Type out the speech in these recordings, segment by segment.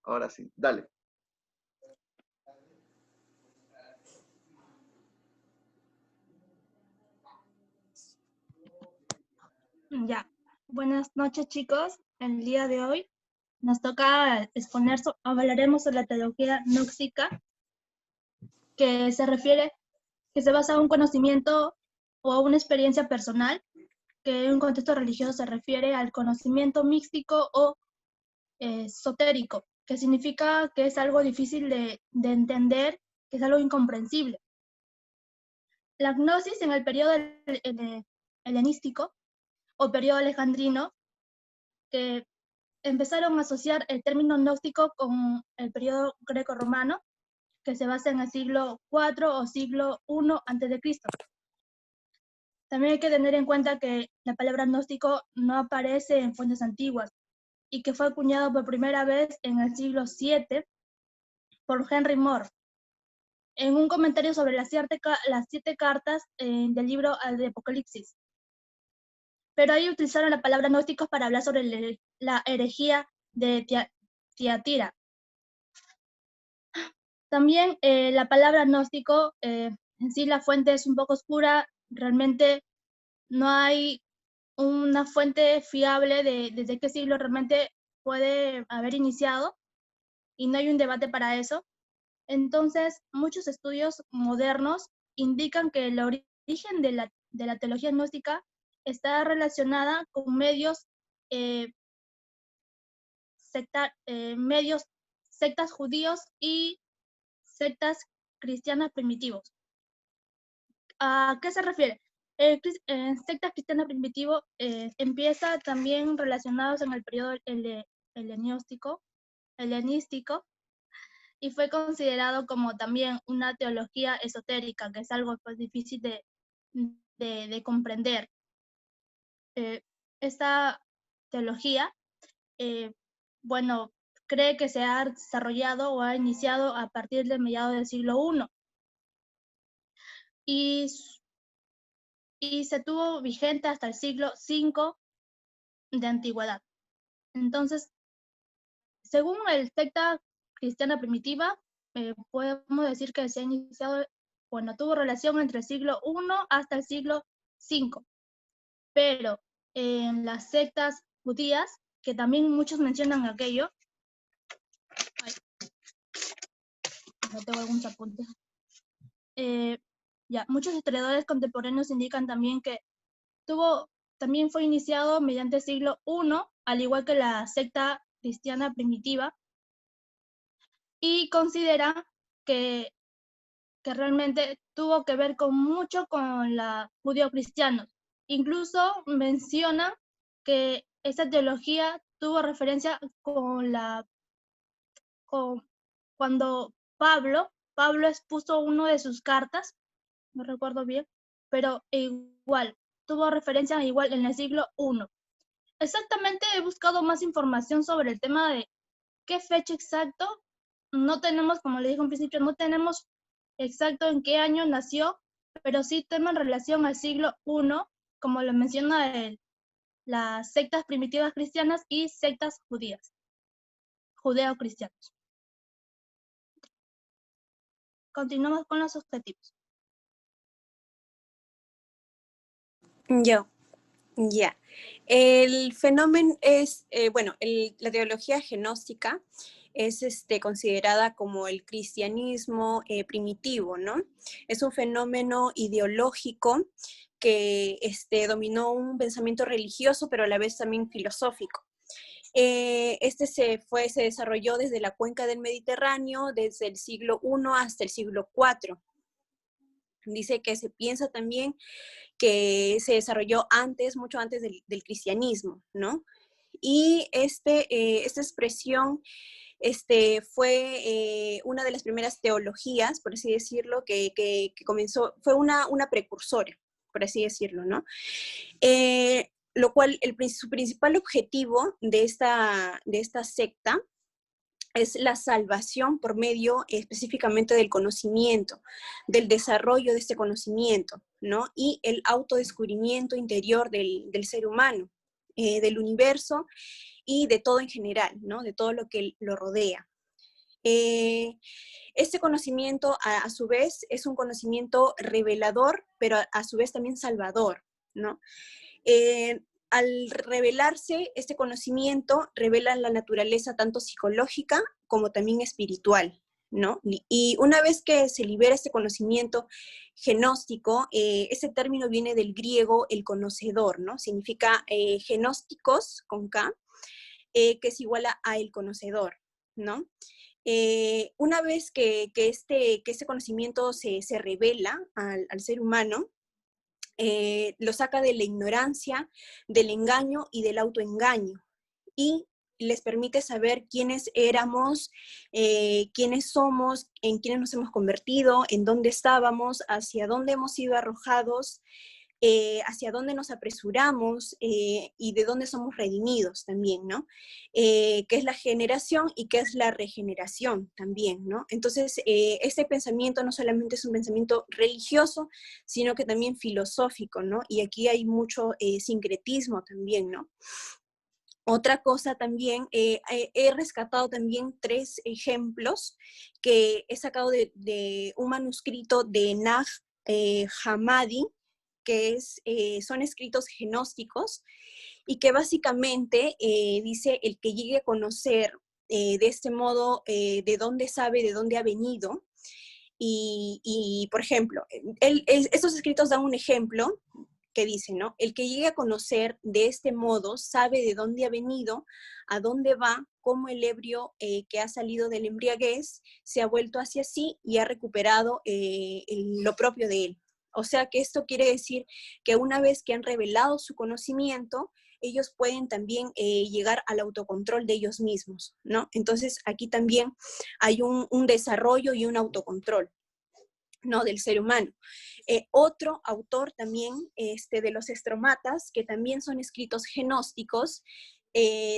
ahora sí, dale. Ya, buenas noches chicos. El día de hoy nos toca exponer, hablaremos sobre la teología gnóstica, que se refiere, que se basa en un conocimiento o a una experiencia personal, que en un contexto religioso se refiere al conocimiento místico o esotérico, que significa que es algo difícil de entender, que es algo incomprensible. La gnosis en el periodo helenístico o periodo alejandrino, que empezaron a asociar el término gnóstico con el periodo greco-romano, que se basa en el siglo IV o siglo I a.C. También hay que tener en cuenta que la palabra gnóstico no aparece en fuentes antiguas y que fue acuñado por primera vez en el siglo VII por Henry More, en un comentario sobre las 7 cartas del libro de Apocalipsis. Pero ahí utilizaron la palabra gnósticos para hablar sobre la herejía de Tiatira. También la palabra gnóstico, en sí la fuente es un poco oscura, realmente no hay una fuente fiable desde qué siglo realmente puede haber iniciado y no hay un debate para eso. Entonces, muchos estudios modernos indican que el origen de la teología gnóstica está relacionada con medios, sectas judíos y sectas cristianas primitivos. ¿A qué se refiere? Sectas cristianas primitivo empieza también relacionados en el periodo helenístico y fue considerado como también una teología esotérica, que es algo pues, difícil de comprender. Esta teología, bueno, cree que se ha desarrollado o ha iniciado a partir de mediados del siglo I y se tuvo vigente hasta el siglo V de antigüedad. Entonces, según el secta cristiana primitiva, podemos decir que se ha iniciado, bueno, tuvo relación entre el siglo I hasta el siglo V, pero en las sectas judías, que también muchos mencionan aquello, no tengo algunos apuntes, ya, muchos historiadores contemporáneos indican también que también fue iniciado mediante el siglo I, al igual que la secta cristiana primitiva, y considera que realmente tuvo que ver mucho con la judío-cristianos. Incluso menciona que esa teología tuvo referencia cuando Pablo expuso una de sus cartas, no recuerdo bien, pero igual, tuvo referencia igual en el siglo I. Exactamente he buscado más información sobre el tema de qué fecha exacto. No tenemos, como le dije en principio, no tenemos exacto en qué año nació, pero sí tema en relación al siglo I, como lo menciona las sectas primitivas cristianas y sectas judías, judeo-cristianos. Continuamos con los objetivos. Ya. El fenómeno es, la teología gnóstica es considerada como el cristianismo primitivo, ¿no? Es un fenómeno ideológico que dominó un pensamiento religioso, pero a la vez también filosófico. Se desarrolló desde la cuenca del Mediterráneo, desde el siglo I hasta el siglo IV. Dice que se piensa también que se desarrolló mucho antes del cristianismo, ¿no? Y esta expresión fue una de las primeras teologías, por así decirlo, que comenzó, fue una precursora, por así decirlo, ¿no? Lo cual, su principal objetivo de esta secta es la salvación por medio específicamente del conocimiento, del desarrollo de este conocimiento, ¿no? Y el autodescubrimiento interior del ser humano, del universo y de todo en general, ¿no? De todo lo que lo rodea. Este conocimiento, a su vez, es un conocimiento revelador, pero a su vez también salvador, ¿no? Al revelarse este conocimiento, revela la naturaleza tanto psicológica como también espiritual, ¿no? Y una vez que se libera este conocimiento gnóstico, ese término viene del griego el conocedor, ¿no? Significa gnósticos, con K, que es igual a el conocedor, ¿no? Una vez que este conocimiento se revela al ser humano, lo saca de la ignorancia, del engaño y del autoengaño, y les permite saber quiénes éramos, quiénes somos, en quiénes nos hemos convertido, en dónde estábamos, hacia dónde hemos sido arrojados, hacia dónde nos apresuramos, y de dónde somos redimidos también, ¿no? Qué es la generación y qué es la regeneración también, ¿no? Entonces, este pensamiento no solamente es un pensamiento religioso, sino que también filosófico, ¿no? Y aquí hay mucho sincretismo también, ¿no? Otra cosa también, he rescatado también 3 ejemplos que he sacado de un manuscrito de Nag Hammadi, que son escritos gnósticos, y que básicamente dice: el que llegue a conocer de este modo de dónde sabe, de dónde ha venido. Y por ejemplo, estos escritos dan un ejemplo que dice, ¿no? El que llegue a conocer de este modo sabe de dónde ha venido, a dónde va, cómo el ebrio que ha salido de la embriaguez se ha vuelto hacia sí y ha recuperado lo propio de él. O sea que esto quiere decir que una vez que han revelado su conocimiento, ellos pueden también llegar al autocontrol de ellos mismos, ¿no? Entonces aquí también hay un desarrollo y un autocontrol, ¿no? Del ser humano. Otro autor también de los estromatas, que también son escritos gnósticos,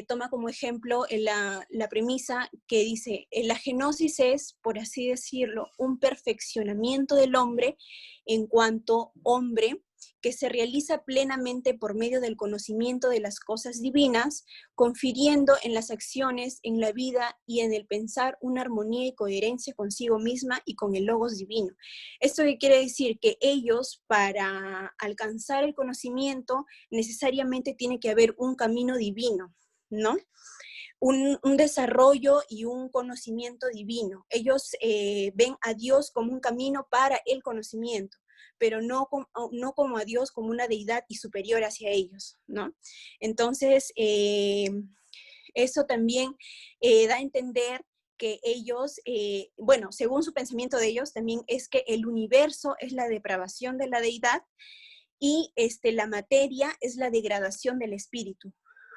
toma como ejemplo la premisa que dice: la genosis es, por así decirlo, un perfeccionamiento del hombre en cuanto hombre, que se realiza plenamente por medio del conocimiento de las cosas divinas, confiriendo en las acciones, en la vida y en el pensar una armonía y coherencia consigo misma y con el logos divino. ¿Esto qué quiere decir? Que ellos, para alcanzar el conocimiento, necesariamente tiene que haber un camino divino, ¿no? Un desarrollo y un conocimiento divino. Ellos ven a Dios como un camino para el conocimiento, pero no como a Dios como una deidad y superior hacia ellos, ¿no? Entonces, eso también da a entender que ellos, bueno, según su pensamiento de ellos, también es que el universo es la depravación de la deidad y la materia es la degradación del espíritu.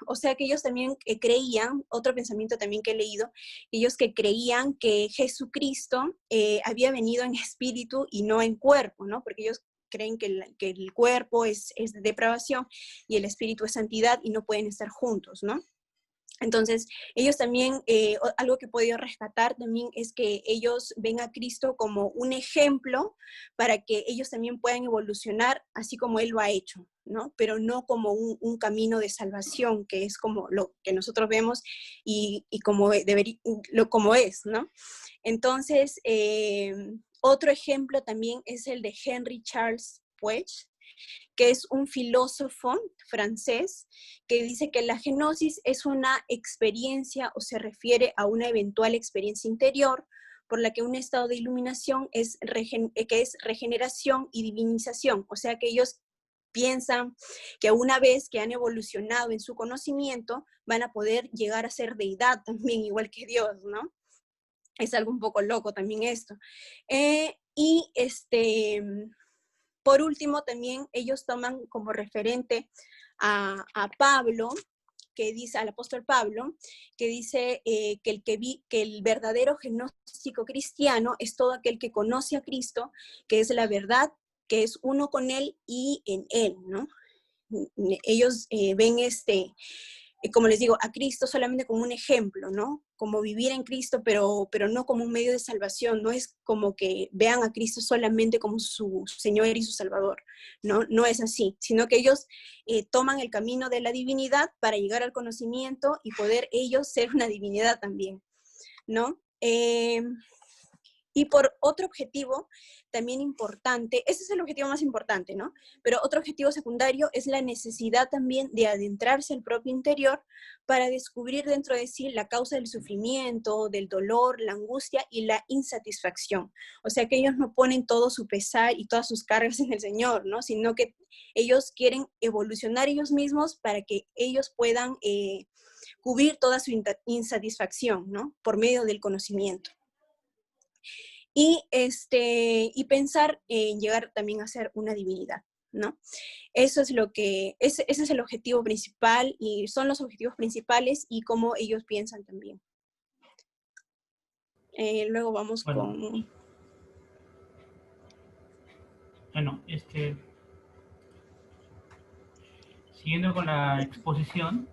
O sea que ellos también creían, otro pensamiento también que he leído, ellos que creían que Jesucristo había venido en espíritu y no en cuerpo, ¿no? Porque ellos creen que el cuerpo es depravación y el espíritu es santidad y no pueden estar juntos, ¿no? Entonces, ellos también, algo que he podido rescatar también es que ellos ven a Cristo como un ejemplo para que ellos también puedan evolucionar así como Él lo ha hecho, ¿no? Pero no como un camino de salvación, que es como lo que nosotros vemos y como, como es, ¿no? Entonces, otro ejemplo también es el de Henry Charles Puech, que es un filósofo francés que dice que la genosis es una experiencia o se refiere a una eventual experiencia interior por la que un estado de iluminación que es regeneración y divinización. O sea que ellos piensan que una vez que han evolucionado en su conocimiento, van a poder llegar a ser deidad también, igual que Dios, ¿no? Es algo un poco loco también esto. Y por último, también ellos toman como referente a Pablo, que dice, al apóstol Pablo, que dice que el verdadero gnóstico cristiano es todo aquel que conoce a Cristo, que es la verdad, que es uno con Él y en Él, ¿no? Ellos ven como les digo, a Cristo solamente como un ejemplo, ¿no? Como vivir en Cristo, pero no como un medio de salvación. No es como que vean a Cristo solamente como su Señor y su Salvador, ¿no? No es así, sino que ellos toman el camino de la divinidad para llegar al conocimiento y poder ellos ser una divinidad también, ¿no? Y por otro objetivo también importante, ese es el objetivo más importante, ¿no? Pero otro objetivo secundario es la necesidad también de adentrarse al propio interior para descubrir dentro de sí la causa del sufrimiento, del dolor, la angustia y la insatisfacción. O sea, que ellos no ponen todo su pesar y todas sus cargas en el Señor, ¿no? Sino que ellos quieren evolucionar ellos mismos para que ellos puedan cubrir toda su insatisfacción, ¿no? Por medio del conocimiento. Y pensar en llegar también a ser una divinidad, ¿no? Eso es ese es el objetivo principal y son los objetivos principales y cómo ellos piensan también. Luego vamos con... Bueno, siguiendo con la exposición,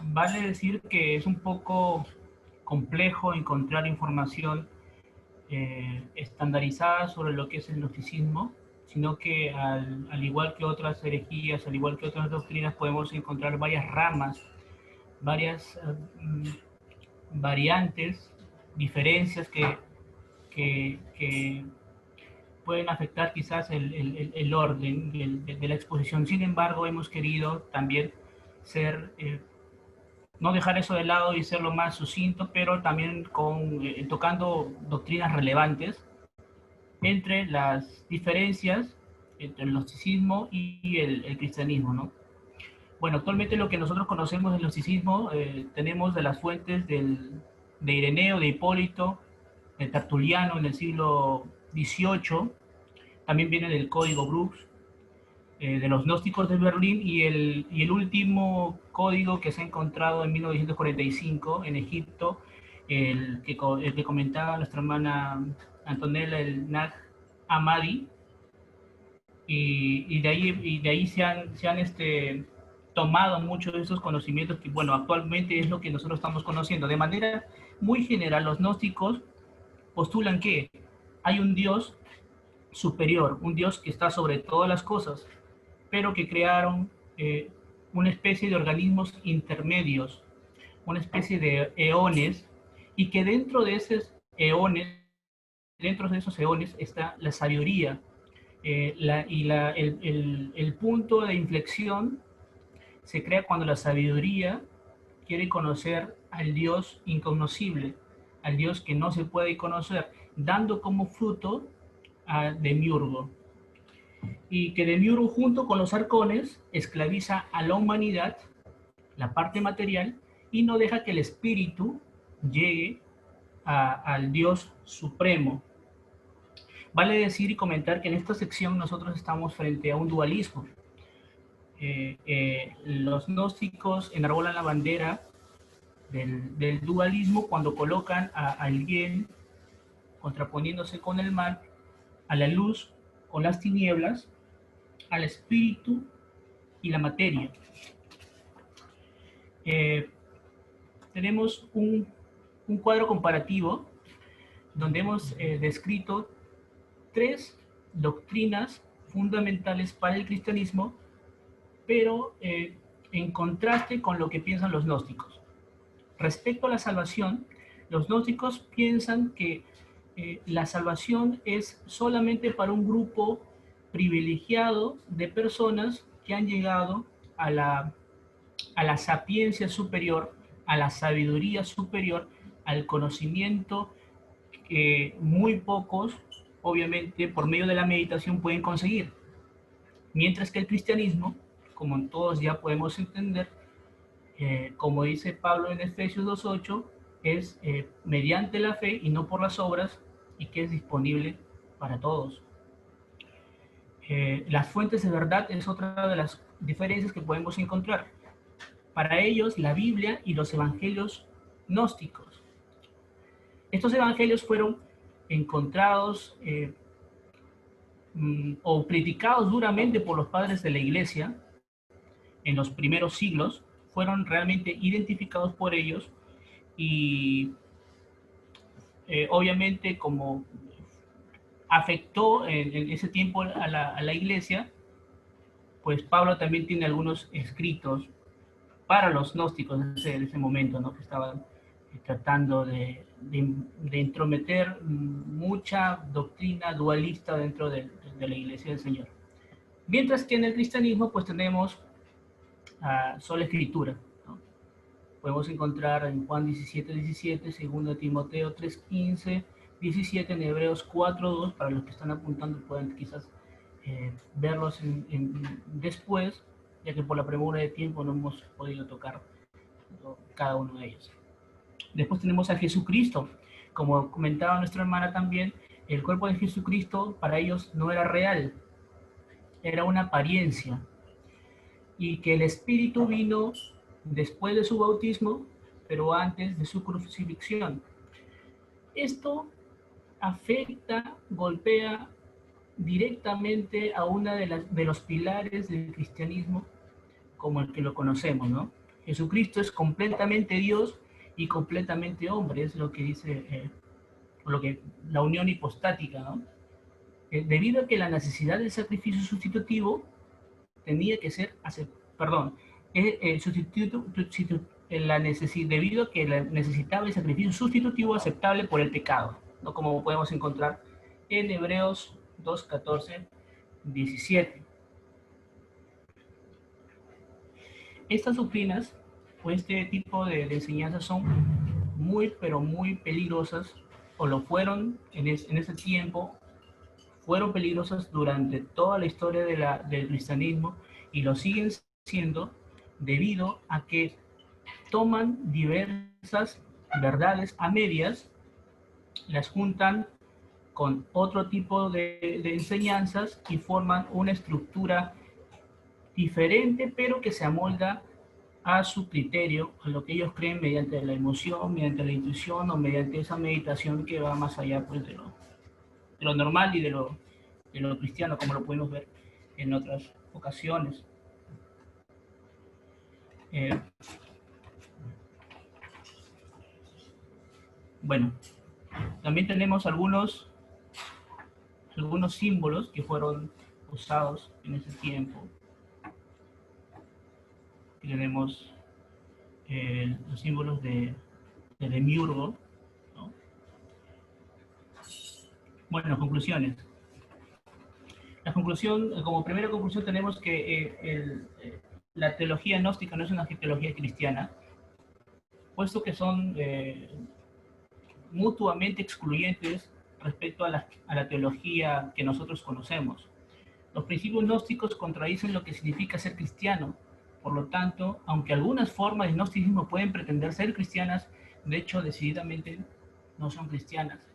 vale decir que es un poco complejo encontrar información estandarizada sobre lo que es el gnosticismo, sino que al igual que otras herejías, al igual que otras doctrinas, podemos encontrar varias ramas, varias variantes, diferencias que pueden afectar quizás el orden de la exposición. Sin embargo, hemos querido también ser no dejar eso de lado y ser lo más sucinto, pero también tocando doctrinas relevantes entre las diferencias entre el gnosticismo y el cristianismo, ¿no? Bueno, actualmente lo que nosotros conocemos del gnosticismo tenemos de las fuentes de Ireneo, de Hipólito, de Tertuliano en el siglo XVIII, también viene del Código Brooks, de los gnósticos de Berlín y el último código que se ha encontrado en 1945 en Egipto, el que comentaba nuestra hermana Antonella, el Nag Hammadi, y de ahí se han tomado muchos de esos conocimientos que, bueno, actualmente es lo que nosotros estamos conociendo. De manera muy general, los gnósticos postulan que hay un Dios superior, un Dios que está sobre todas las cosas, pero que crearon una especie de organismos intermedios, una especie de eones, y que dentro de esos eones, está la sabiduría, el punto de inflexión se crea cuando la sabiduría quiere conocer al Dios incognoscible, al Dios que no se puede conocer, dando como fruto a Demiurgo. Y que Demiurgo, junto con los arcones, esclaviza a la humanidad, la parte material, y no deja que el espíritu llegue al Dios supremo. Vale decir y comentar que en esta sección nosotros estamos frente a un dualismo. Los gnósticos enarbolan la bandera del dualismo cuando colocan al bien contraponiéndose con el mal, a la luz con las tinieblas, al espíritu y la materia. Tenemos un cuadro comparativo donde hemos descrito tres doctrinas fundamentales para el cristianismo, pero en contraste con lo que piensan los gnósticos. Respecto a la salvación, los gnósticos piensan que la salvación es solamente para un grupo privilegiado de personas que han llegado a la sapiencia superior, a la sabiduría superior, al conocimiento que muy pocos, obviamente, por medio de la meditación pueden conseguir. Mientras que el cristianismo, como todos ya podemos entender, como dice Pablo en Efesios 2.8, es mediante la fe y no por las obras, y que es disponible para todos. Las fuentes de verdad es otra de las diferencias que podemos encontrar. Para ellos, la Biblia y los evangelios gnósticos. Estos evangelios fueron encontrados o criticados duramente por los padres de la iglesia en los primeros siglos, fueron realmente identificados por ellos y obviamente como afectó en ese tiempo a la iglesia, pues Pablo también tiene algunos escritos para los gnósticos de ese momento, ¿no? Que estaban tratando de intrometer mucha doctrina dualista dentro de la Iglesia del Señor. Mientras que en el cristianismo pues tenemos sola escritura, ¿no? Podemos encontrar en Juan 17:17, 2 Timoteo 3:15, 17, en Hebreos 4:2, para los que están apuntando pueden quizás verlos después, ya que por la premura de tiempo no hemos podido tocar cada uno de ellos. Después tenemos a Jesucristo. Como comentaba nuestra hermana también, el cuerpo de Jesucristo para ellos no era real, era una apariencia. Y que el Espíritu vino después de su bautismo, pero antes de su crucifixión. Esto afecta, golpea directamente a una de los pilares del cristianismo como el que lo conocemos, ¿no? Jesucristo es completamente Dios y completamente hombre, es lo que dice, la unión hipostática, ¿no? Debido a que la necesidad del sacrificio sustitutivo tenía que ser, debido a que necesitaba el sacrificio sustitutivo aceptable por el pecado, ¿no? Como podemos encontrar en Hebreos 2:14, 17. Estas doctrinas o este tipo de enseñanzas son muy, pero muy peligrosas, o lo fueron en ese tiempo, fueron peligrosas durante toda la historia del cristianismo y lo siguen siendo debido a que toman diversas verdades a medias, las juntan con otro tipo de enseñanzas y forman una estructura diferente, pero que se amolda a su criterio, a lo que ellos creen mediante la emoción, mediante la intuición o mediante esa meditación que va más allá pues, de lo normal y de lo cristiano, como lo podemos ver en otras ocasiones. Bueno, también tenemos algunos símbolos que fueron usados en ese tiempo. Aquí tenemos los símbolos de Demiurgo, ¿no? Bueno, conclusiones. Como primera conclusión tenemos que la teología gnóstica no es una teología cristiana, puesto que son mutuamente excluyentes respecto a la teología que nosotros conocemos. Los principios gnósticos contradicen lo que significa ser cristiano. Por lo tanto, aunque algunas formas de gnosticismo pueden pretender ser cristianas, de hecho, decididamente no son cristianas.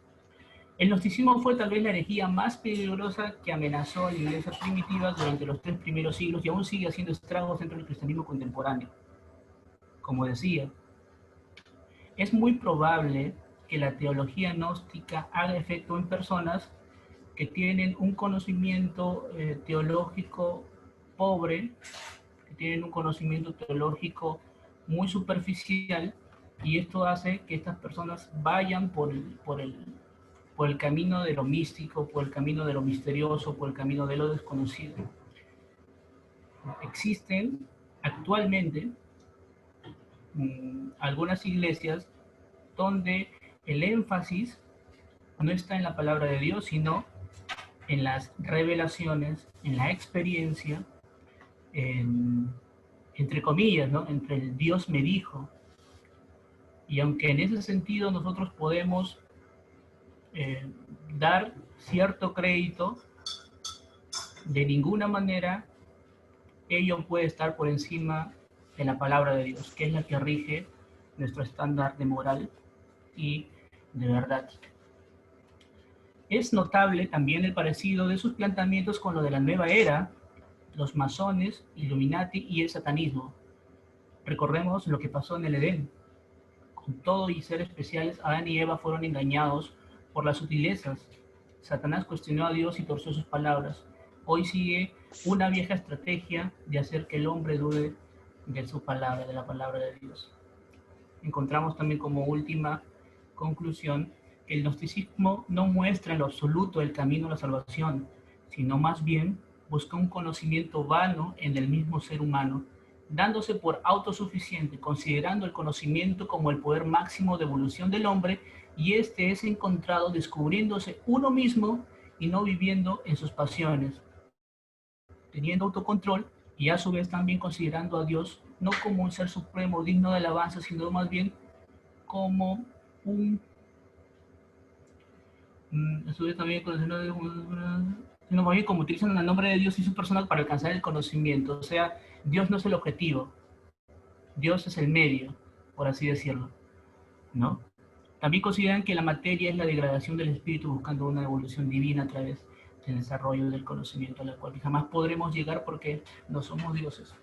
El gnosticismo fue tal vez la herejía más peligrosa que amenazó a la iglesia primitiva durante los 3 primeros siglos y aún sigue haciendo estragos dentro del cristianismo contemporáneo. Como decía, es muy probable que la teología gnóstica haga efecto en personas que tienen un conocimiento teológico pobre, que tienen un conocimiento teológico muy superficial, y esto hace que estas personas vayan por el camino de lo místico, por el camino de lo misterioso, por el camino de lo desconocido. Existen actualmente algunas iglesias donde el énfasis no está en la palabra de Dios, sino en las revelaciones, en la experiencia, entre comillas, ¿no? Entre el Dios me dijo. Y aunque en ese sentido nosotros podemos dar cierto crédito, de ninguna manera ello puede estar por encima de la palabra de Dios, que es la que rige nuestro estándar de moral y de verdad. Es notable también el parecido de sus planteamientos con lo de la nueva era, los masones, Illuminati y el satanismo. Recordemos lo que pasó en el Edén. Con todo y ser especiales, Adán y Eva fueron engañados por las sutilezas. Satanás cuestionó a Dios y torció sus palabras. Hoy sigue una vieja estrategia de hacer que el hombre dude de su palabra, de la palabra de Dios. Encontramos también como última conclusión que el gnosticismo no muestra en lo absoluto el camino a la salvación, sino más bien busca un conocimiento vano en el mismo ser humano dándose por autosuficiente, considerando el conocimiento como el poder máximo de evolución del hombre, y este es encontrado descubriéndose uno mismo y no viviendo en sus pasiones, teniendo autocontrol y a su vez también considerando a Dios no como un ser supremo digno de alabanza, sino más bien como un a su vez también sino más bien como utilizan el nombre de Dios y su persona para alcanzar el conocimiento. O sea, Dios no es el objetivo, Dios es el medio, por así decirlo, ¿no? También consideran que la materia es la degradación del espíritu buscando una evolución divina a través del desarrollo del conocimiento, a la cual jamás podremos llegar porque no somos dioses.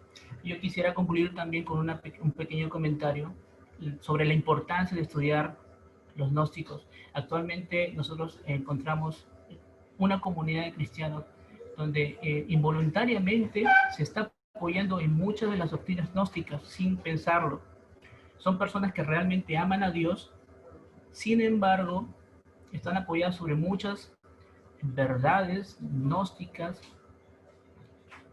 Yo quisiera concluir también con un pequeño comentario sobre la importancia de estudiar los gnósticos. Actualmente nosotros encontramos una comunidad de cristianos donde involuntariamente se está apoyando en muchas de las doctrinas gnósticas sin pensarlo. Son personas que realmente aman a Dios, sin embargo, están apoyadas sobre muchas verdades gnósticas,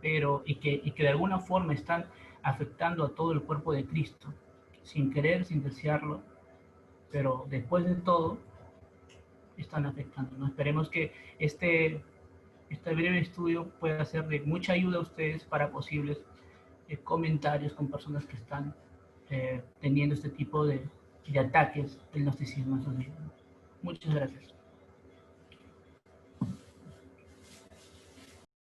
pero y que de alguna forma están afectando a todo el cuerpo de Cristo, sin querer, sin desearlo, pero después de todo, están afectando, ¿no? Esperemos que este breve estudio pueda ser de mucha ayuda a ustedes para posibles comentarios con personas que están teniendo este tipo de ataques del gnosticismo. Muchas gracias.